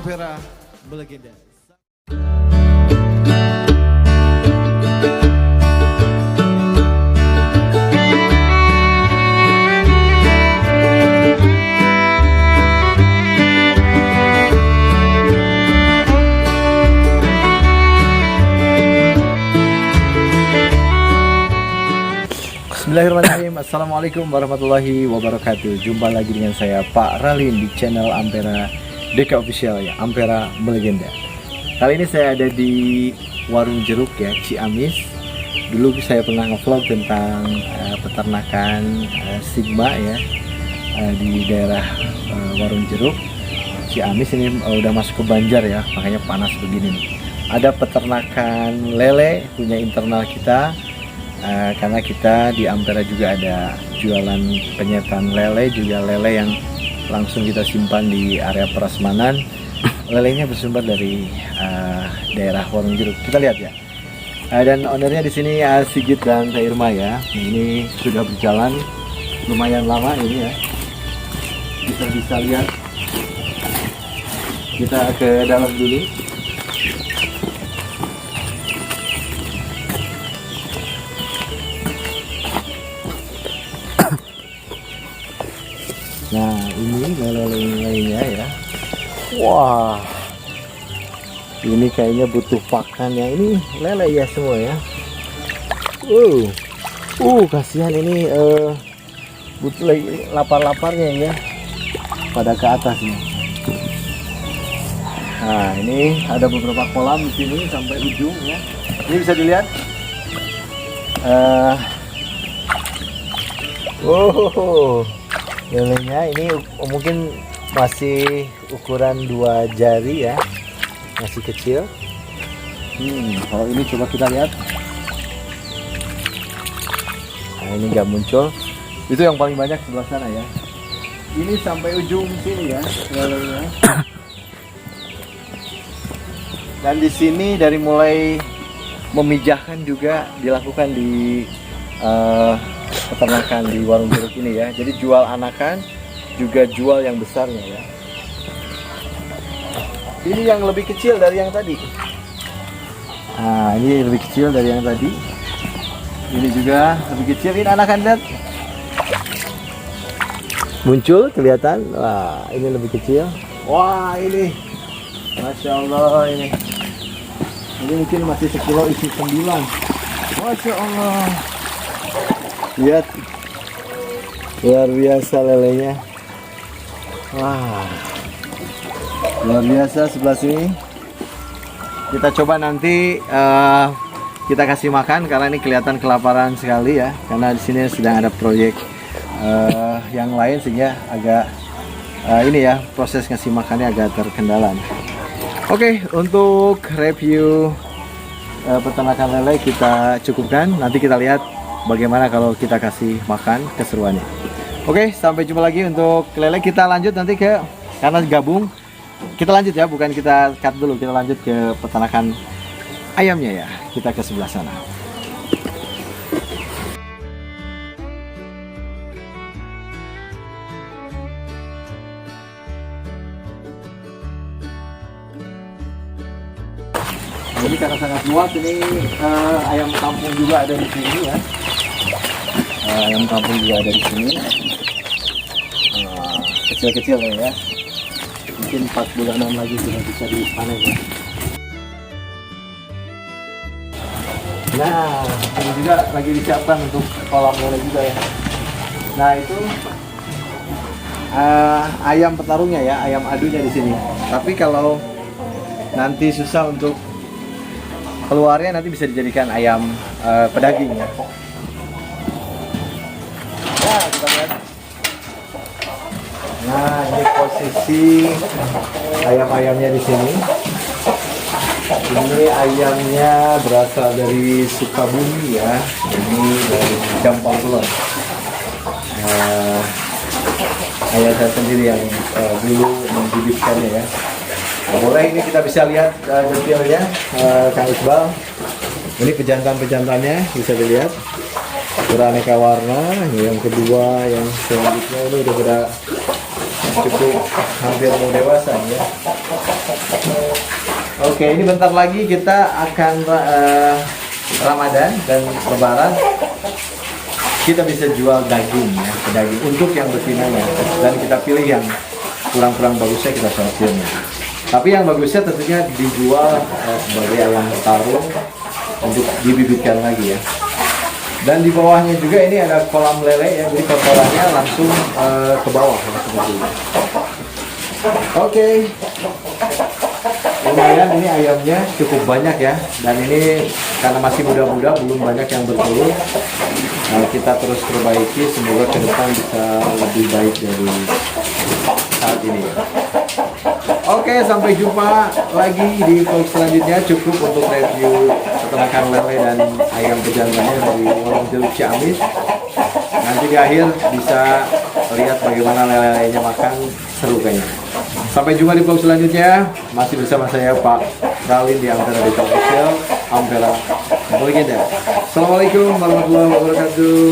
Ampera Melegenda. Bismillahirrahmanirrahim. Assalamualaikum warahmatullahi wabarakatuh. Jumpa lagi dengan saya Pak Ralin di channel Ampera Deka Official ya, Ampera Melegenda. Kali ini saya ada di warung jeruk ya, Ciamis. Dulu saya pernah nge-vlog tentang peternakan Sigma ya, di daerah warung jeruk Ciamis. Ini udah masuk ke Banjar ya, makanya panas begini nih. Ada peternakan lele punya internal kita. Karena kita di Ampera juga ada jualan penyetan lele, juga lele yang langsung kita simpan di area prasmanan. Lelenya bersumber dari daerah warung jeruk. Kita lihat ya. Dan ownernya di sini Sigit dan Teh Irma ya. Ini sudah berjalan lumayan lama ini ya. Kita bisa lihat. Kita ke dalam dulu. Nah ini lele-lelenya ya. Wah, ini kayaknya butuh pakan ya. Ini lele ya semua ya. Kasihan ini butuh lagi lapar-laparnya ya, pada ke atas nih. Nah ini ada beberapa kolam di sini sampai ujung ya. Ini bisa dilihat. Lelenya ini mungkin masih ukuran 2 jari ya, masih kecil. Kalau ini coba kita lihat. Nah ini nggak muncul. Itu yang paling banyak sebelah sana ya. Ini sampai ujung sini ya lelenya. Dan di sini dari mulai memijahkan juga dilakukan di peternakan di warung jeruk ini ya. Jadi jual anakan juga jual yang besarnya ya. Ini yang lebih kecil dari yang tadi. Nah ini lebih kecil dari yang tadi. Ini juga lebih kecil. Ini anakan, lihat. Muncul kelihatan. Wah ini lebih kecil. Wah ini, Masya Allah ini. Ini mungkin masih sekilo isi 9. Masya Allah. Lihat, luar biasa lelenya. Wah, luar biasa sebelah sini. Kita coba nanti kita kasih makan karena ini kelihatan kelaparan sekali ya. Karena di sini sedang ada proyek yang lain sehingga agak ini ya, proses ngasih makannya agak terkendala. Oke, untuk review peternakan lele kita cukupkan. Nanti kita lihat bagaimana kalau kita kasih makan, keseruannya. Oke, sampai jumpa lagi untuk lele. Kita lanjut nanti karena gabung, kita lanjut ya, bukan kita cut dulu. Kita lanjut ke peternakan ayamnya ya. Kita ke sebelah sana. Jadi karena sangat luas ini, ayam kampung juga ada di sini ya. Ayam kampung juga ada di sini. Kecil-kecil ya. Mungkin 4 bulanan lagi sudah bisa dipanen ya. Nah, ini juga lagi disiapkan untuk kolam lele juga ya. Nah itu ayam petarungnya ya, ayam adunya di sini. Tapi kalau nanti susah untuk keluarnya, nanti bisa dijadikan ayam pedaging ya. Nah, kita lihat. Nah, ini posisi ayam-ayamnya di sini. Ini ayamnya berasal dari Sukabumi ya. Ini dari Jampang Kulon. Ayah saya sendiri yang dulu membibitkannya ya. Boleh, ini kita bisa lihat detailnya, Kang Iqbal. Ini pejantan-pejantannya bisa dilihat, beraneka warna. Yang kedua, yang selanjutnya ini udah cukup hampir mau dewasa ya. Oke, ini bentar lagi kita akan Ramadan dan Lebaran. Kita bisa jual daging ya, daging untuk yang betinanya, dan kita pilih yang kurang-kurang bagusnya kita sortirnya. Tapi yang bagusnya tentunya dijual sebagai ayam tarung untuk dibibitkan lagi ya. Dan di bawahnya juga ini ada kolam lele ya, jadi kotorannya langsung ke bawah ya, seperti ini. Oke, lumayan ini ayamnya cukup banyak ya, dan ini karena masih muda-muda belum banyak yang bertelur. Nah, kita terus perbaiki, semoga ke depan bisa lebih baik dari saat ini ya. Oke, sampai jumpa lagi di vlog selanjutnya. Cukup untuk review peternakan lele dan ayam pejantannya dari Warung Jeruk Ciamis. Nanti di akhir bisa lihat bagaimana lele-lelenya makan, seru kayaknya. Sampai jumpa di vlog selanjutnya. Masih bersama saya Pak Ralin di Ampera Desa Official, Ampera Legenda. Assalamualaikum warahmatullahi wabarakatuh.